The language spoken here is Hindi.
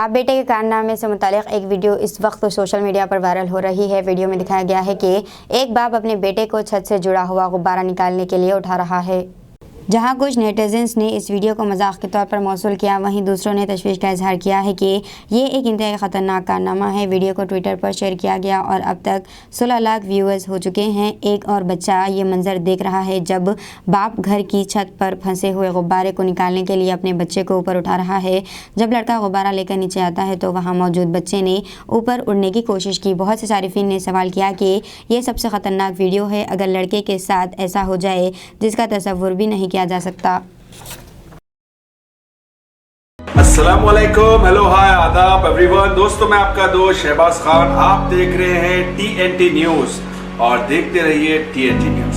बाप बेटे के कारनामे से मुतालिक एक वीडियो इस वक्त सोशल मीडिया पर वायरल हो रही है। वीडियो में दिखाया गया है कि एक बाप अपने बेटे को छत से जुड़ा हुआ गुब्बारा निकालने के लिए उठा रहा है। जहां कुछ नेटिजन्स ने इस वीडियो को मजाक के तौर पर मौसूल किया, वहीं दूसरों ने तशवीश का इजहार किया है कि ये एक इंतहाई ख़तरनाक कारनामा है। वीडियो को ट्विटर पर शेयर किया गया और अब तक 16 लाख व्यूअर्स हो चुके हैं। एक और बच्चा ये मंजर देख रहा है जब बाप घर की छत पर फंसे हुए गुब्बारे को निकालने के लिए अपने बच्चे को ऊपर उठा रहा है। जब लड़का गुब्बारा लेकर नीचे आता है तो वहाँ मौजूद बच्चे ने ऊपर उड़ने की कोशिश की। बहुत से सारिफिन ने सवाल किया कि ये सबसे ख़तरनाक वीडियो है। अगर लड़के के साथ ऐसा हो जाए जिसका तसव्वुर भी नहीं किया जा सकता। अस्सलामुअलैकुम, हेलो, हाय, आदाब एवरीवन। दोस्तों, मैं आपका दोस्त शहबाज खान। आप देख रहे हैं TNT न्यूज और देखते रहिए TNT न्यूज।